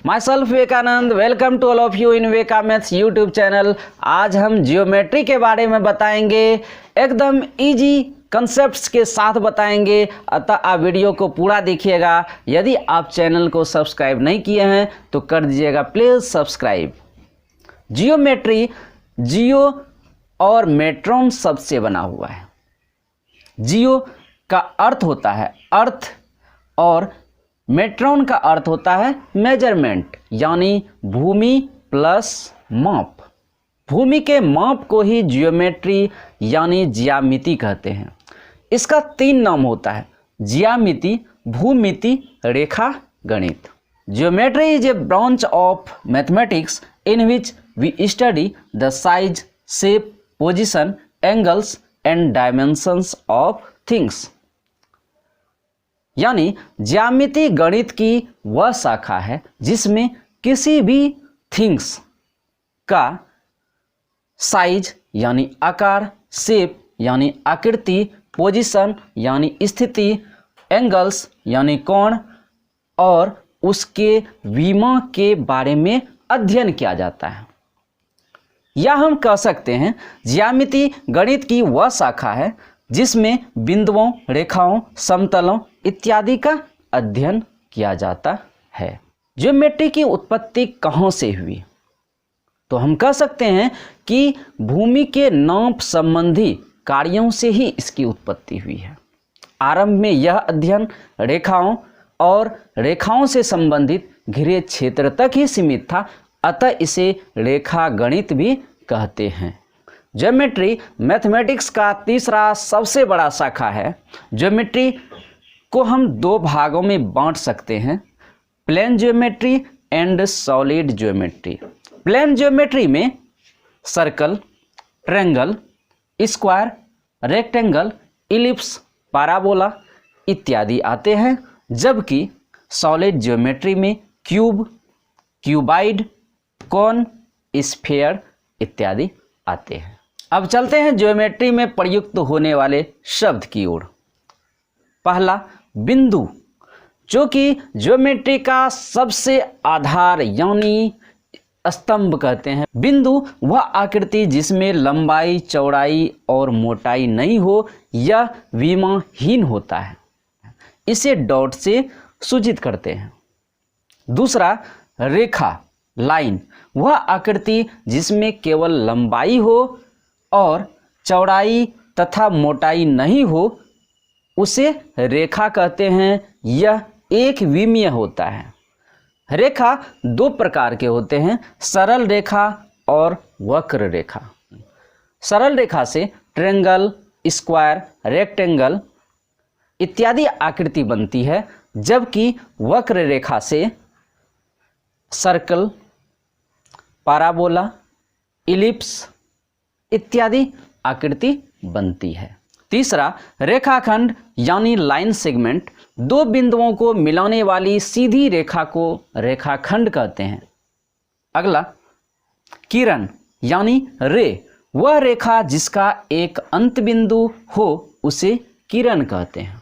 My self Vivekanand, welcome to all of you in Viveka maths YouTube channel. आज हम geometry के बारे में बताएंगे, एकदम इजी कंसेप्ट्स के साथ बताएंगे, अतः आप वीडियो को पूरा देखिएगा। यदि आप चैनल को सब्सक्राइब नहीं किए हैं तो कर दीजिएगा प्लीज़ सब्सक्राइब। जियोमेट्री जियो और मेट्रॉन शब्द से बना हुआ है। जियो का अर्थ होता है अर्थ और मेट्रॉन का अर्थ होता है मेजरमेंट, यानी भूमि प्लस माप। भूमि के माप को ही जियोमेट्री यानी ज्यामिति कहते हैं। इसका 3 नाम होता है: ज्यामिति, भूमिति, रेखा गणित। Geometry is a branch of mathematics in which we study the size, shape, position, angles and dimensions of things. यानी ज्यामिति गणित की वह शाखा है जिसमें किसी भी थिंग्स का साइज यानी आकार, शेप यानी आकृति, पोजीशन यानी स्थिति, एंगल्स यानी कोण और उसके विमा के बारे में अध्ययन किया जाता है। या हम कह सकते हैं ज्यामिति गणित की वह शाखा है जिसमें बिंदुओं, रेखाओं, समतलों इत्यादि का अध्ययन किया जाता है। ज्योमेट्री की उत्पत्ति कहाँ से हुई? तो हम कह सकते हैं कि भूमि के नाप संबंधी कार्यों से ही इसकी उत्पत्ति हुई है। आरंभ में यह अध्ययन रेखाओं और रेखाओं से संबंधित घिरे क्षेत्र तक ही सीमित था, अतः इसे रेखा गणित भी कहते हैं। ज्योमेट्री मैथमेटिक्स का तीसरा सबसे बड़ा शाखा है। ज्योमेट्री को हम 2 भागों में बांट सकते हैं: plane geometry and solid geometry. Plane geometry में circle, triangle, square, rectangle, ellipse, parabola इत्यादि आते हैं, जबकि सॉलिड ज्योमेट्री में क्यूब, क्यूबाइड, कोन, स्फीयर इत्यादि आते हैं। अब चलते हैं ज्योमेट्री में प्रयुक्त होने वाले शब्द की ओर। पहला बिंदु, जो कि ज्योमेट्री का सबसे आधार यानी स्तंभ कहते हैं। बिंदु वह आकृति जिसमें लंबाई, चौड़ाई और मोटाई नहीं हो, यह विमाहीन होता है। इसे डॉट से सूचित करते हैं। दूसरा रेखा, लाइन, वह आकृति जिसमें केवल लंबाई हो और चौड़ाई तथा मोटाई नहीं हो, उसे रेखा कहते हैं। यह एक विमीय होता है। रेखा 2 प्रकार के होते हैं: सरल रेखा और वक्र रेखा। सरल रेखा से ट्रायंगल, स्क्वायर, रेक्टेंगल इत्यादि आकृति बनती है, जबकि वक्र रेखा से सर्कल, पैराबोला, इलिप्स इत्यादि आकृति बनती है। तीसरा रेखाखंड यानी लाइन सेगमेंट, 2 बिंदुओं को मिलाने वाली सीधी रेखा को रेखाखंड कहते हैं। अगला किरण यानी रे, वह रेखा जिसका एक अंत बिंदु हो उसे किरण कहते हैं।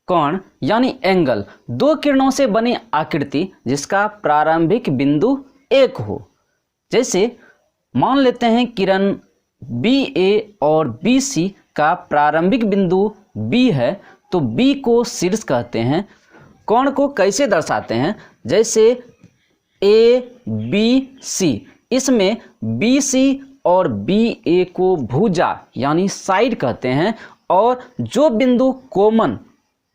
कोण यानी एंगल, 2 किरणों से बनी आकृति जिसका प्रारंभिक बिंदु 1 हो। जैसे मान लेते हैं किरण BA और BC का प्रारंभिक बिंदु B है, तो B को शीर्ष कहते हैं। कोण को कैसे दर्शाते हैं? जैसे ABC, इसमें BC और BA को भुजा यानी साइड कहते हैं, और जो बिंदु कॉमन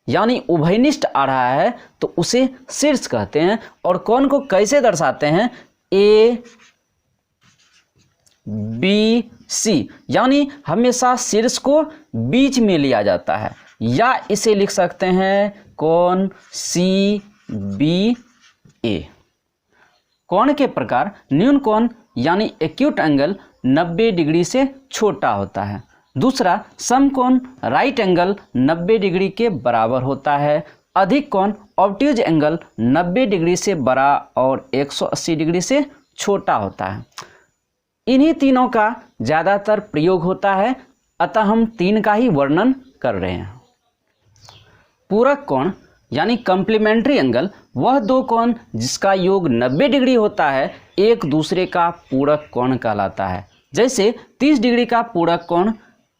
यानी उभयनिष्ठ आ रहा है तो उसे शीर्ष कहते हैं। और कोण को कैसे दर्शाते हैं? ABC, यानी हमेशा शीर्ष को बीच में लिया जाता है, या इसे लिख सकते हैं कोण CBA। कोण के प्रकार न्यून कोण यानी एक्यूट एंगल 90 डिग्री से छोटा होता है। दूसरा समकोण राइट एंगल 90 डिग्री के बराबर होता है। अधिक कोण ऑब्ट्यूज एंगल 90 डिग्री से बड़ा और 180 डिग्री से छोटा होता है। इन्हीं तीनों का ज़्यादातर प्रयोग होता है, अतः हम 3 का ही वर्णन कर रहे हैं। पूरक कोण यानी कम्प्लीमेंट्री एंगल वह दो कोण जिसका योग 90 डिग्री होता है एक दूसरे का पूरक कोण कहलाता है। जैसे 30 डिग्री का पूरक कोण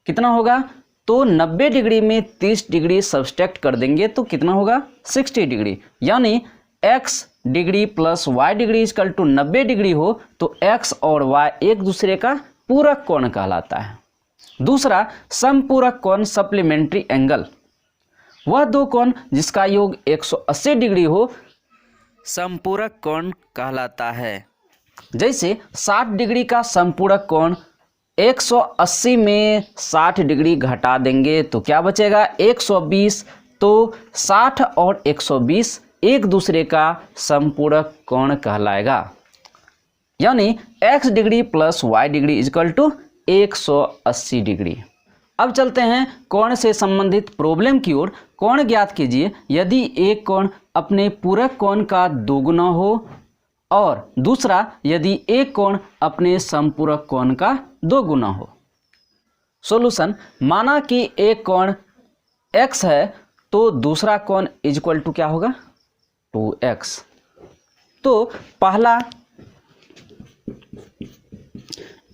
कितना होगा, तो 90 डिग्री में 30 डिग्री सब्सट्रैक्ट कर देंगे तो कितना होगा 60 डिग्री, यानी x degree plus y degree equal to 90 degree हो तो x और y एक दूसरे का पूरक कोण कहलाता है। दूसरा समपूरक कोण सप्लीमेंट्री एंगल, वह दो कोण जिसका योग 180 डिग्री हो समपूरक कोण कहलाता है। जैसे 60 डिग्री का समपूरक कोण 180 में 60 डिग्री घटा देंगे तो क्या बचेगा 120, तो 60 और 120 एक दूसरे का समपूरक कोण कहलाएगा, यानी x degree plus y degree equal to 180 degree. अब चलते हैं कोण से संबंधित प्रॉब्लम की ओर। कोण ज्ञात कीजिए यदि एक कोण अपने पूरक कोण का दोगुना हो और दूसरा यदि एक कोण अपने समपूरक कोण का दोगुना हो। सॉल्यूशन, माना कि एक कोण x है तो दूसरा कोण इक्वल टू क्या होगा 2x। तो पहला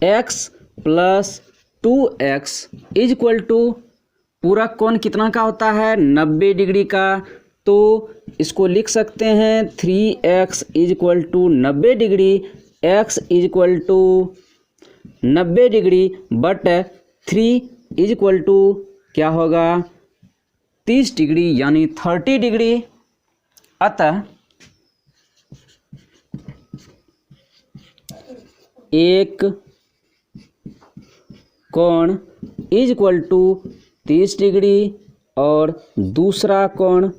x plus 2x equal to पूरक कोण कितना का होता है 90 डिग्री का, तो इसको लिख सकते हैं 3x equal to 90 degree, x equal to 90 degree but 3 equal to क्या होगा 30 डिग्री यानी 30 डिग्री। अतः एक कोण इक्वल टू 30 डिग्री और दूसरा कोण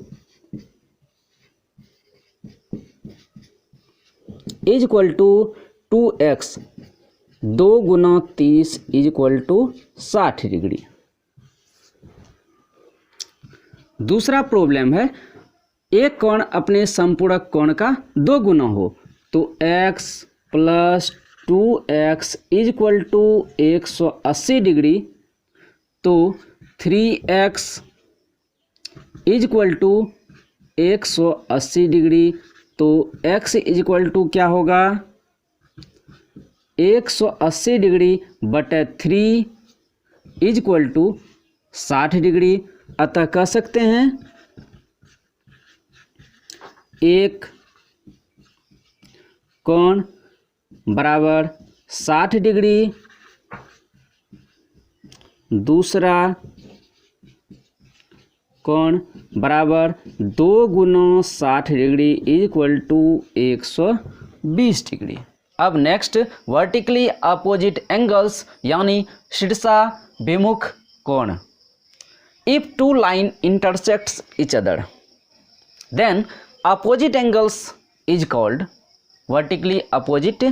इक्वल टू 2x, 2 गुना 30 इक्वल टू 60 डिग्री। दूसरा प्रॉब्लम है एक कोण अपने समपूरक कोण का 2 गुना हो, तो x plus 2x equal to 180 degree, तो 3x इक्वल टू 180 डिग्री, तो x इक्वल टू क्या होगा 180 डिग्री बटे 3 इक्वल टू 60 डिग्री। अतः कह सकते हैं एक कोण बराबर 60 डिग्री, दूसरा कोण बराबर 2 गुना 60 डिग्री इक्वल टू 120 डिग्री। अब नेक्स्ट वर्टिकली अपोजिट एंगल्स यानी शीर्षाभिमुख कोण। If two line intersects each other then opposite angles is called vertically opposite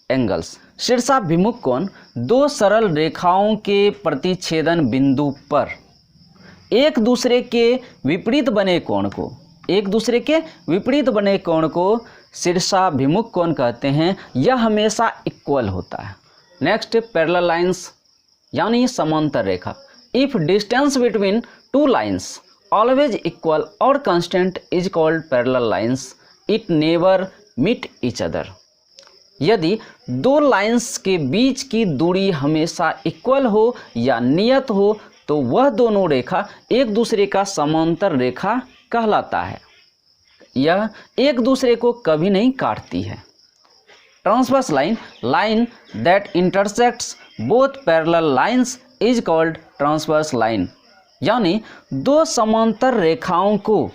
angles. शीर्षाभिमुख कोण दो सरल रेखाओं के प्रतिच्छेदन बिंदु पर एक दूसरे के विपरीत बने कोण को शीर्षाभिमुख कोण कहते हैं। यह हमेशा इक्वल होता है। नेक्स्ट पैरेलल लाइंस यानी समांतर रेखा। If distance between two lines always equal और constant is called parallel lines, it never meet each other. यदि दो लाइंस के बीच की दूरी हमेशा इक्वल हो या नियत हो तो वह दोनों रेखा एक दूसरे का समांतर रेखा कहलाता है। यह एक दूसरे को कभी नहीं काटती है। Transverse line, line that intersects both parallel lines is called transverse line, यानी दो समांतर रेखाओं को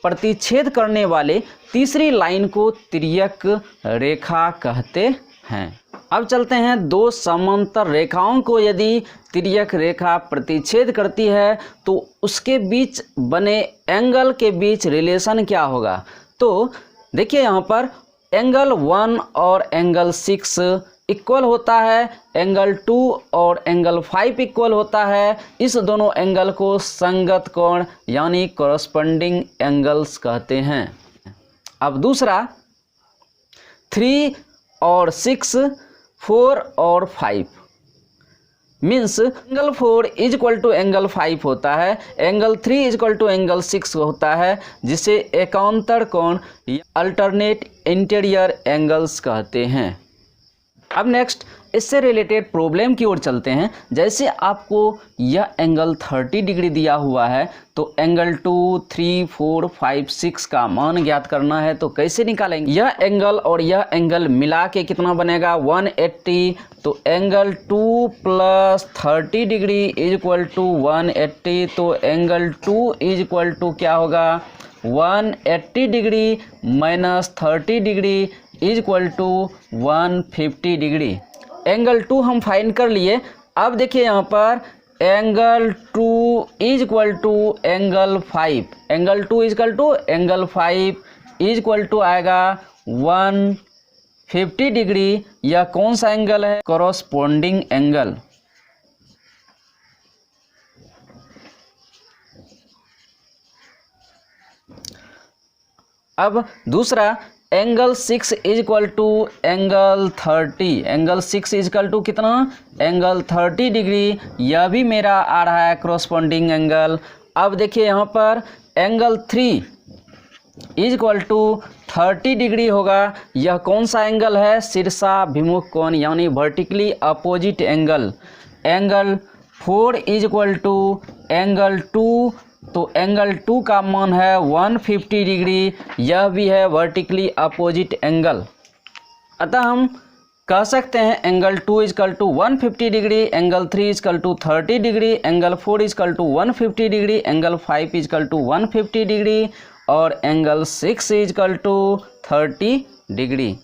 प्रतिच्छेद करने वाले तीसरी लाइन को तिर्यक रेखा कहते हैं। अब चलते हैं दो समांतर रेखाओं को यदि तिर्यक रेखा प्रतिच्छेद करती है तो उसके बीच बने एंगल के बीच रिलेशन क्या होगा। तो देखिए यहाँ पर एंगल 1 और एंगल 6 इक्वल होता है, एंगल 2 और एंगल 5 इक्वल होता है। इस दोनों एंगल को संगत कोण यानी कॉरस्पॉन्डिंग एंगल्स कहते हैं। अब दूसरा 3 और 6, 4 और 5 means angle 4 is equal to angle 5 होता है, angle 3 is equal to angle 6 होता है, जिसे एकांतर कोण अल्टरनेट इंटीरियर एंगल्स कहते हैं। अब नेक्स्ट इससे रिलेटेड प्रॉब्लम की ओर चलते हैं। जैसे आपको यह एंगल 30 डिग्री दिया हुआ है, तो एंगल 2, 3, 4, 5, 6 का मान ज्ञात करना है, तो कैसे निकालेंगे? यह एंगल और यह एंगल मिला के कितना बनेगा? 180। तो angle 2 plus 30 degree is equal to 180। तो एंगल 2 इज इक्वल टू क्या होगा? 180 degree minus 30 degree is equal to 150 degree. Angle 2 हम फाइंड कर लिए। अब देखिए यहाँ पर angle 2 is equal to angle 5, angle 2 is equal to angle 5 is equal to आएगा 150 डिग्री। यह कौन सा एंगल है? Corresponding angle. अब दूसरा angle 6 is equal to angle 30, angle 6 is equal to कितना? Angle 30 degree. यह भी मेरा आ रहा है क्रॉसपॉन्डिंग एंगल। अब देखिए यहाँ पर angle 3 is equal to 30 degree होगा। यह कौन सा एंगल है? शीर्षाभिमुख कोण यानी vertically opposite angle. Angle 4 is equal to angle 2, तो एंगल 2 का मान है 150 डिग्री। यह भी है वर्टिकली अपोजिट एंगल। अतः हम कह सकते हैं angle 2 is equal to 150 degree, angle 3 is equal to 30 degree, angle 4 is equal to 150 degree, angle 5 is equal to 150 degree और एंगल 6 इजकल टू 30 डिग्री।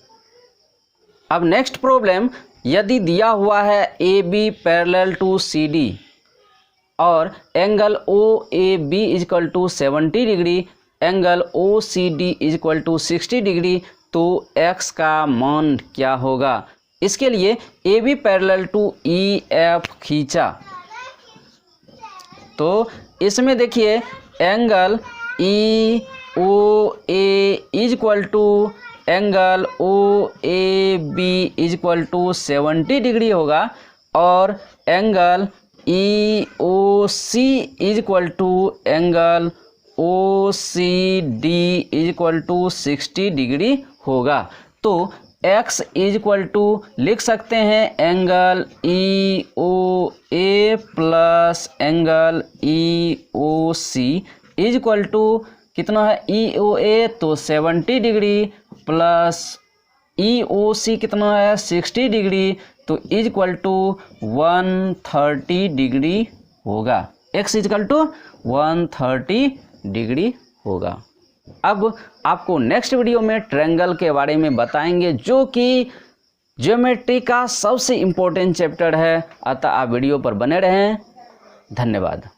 अब नेक्स्ट प्रॉब्लम, यदि दिया हुआ है A B parallel to C D और angle O A B is equal to 70 degree, angle O C D is equal to 60 degree, तो x का मान क्या होगा? इसके लिए A B parallel to E F खींचा, तो इसमें देखिए angle E O A is equal to angle O A B is equal to 70 degree होगा और angle E O C is equal to angle O C D is equal to 60 degree होगा। तो x is equal to लिख सकते हैं angle E O A plus angle E O C is equal to कितना है? ई O ए तो 70 डिग्री प्लस ई ओ सी कितना है? 60 डिग्री, तो इजक्वल टू 130 डिग्री होगा। x इजक्वल टू 130 डिग्री होगा। अब आपको नेक्स्ट वीडियो में ट्रायंगल के बारे में बताएंगे, जो कि ज्योमेट्री का सबसे इम्पोर्टेंट चैप्टर है। अतः आप वीडियो पर बने रहें। धन्यवाद।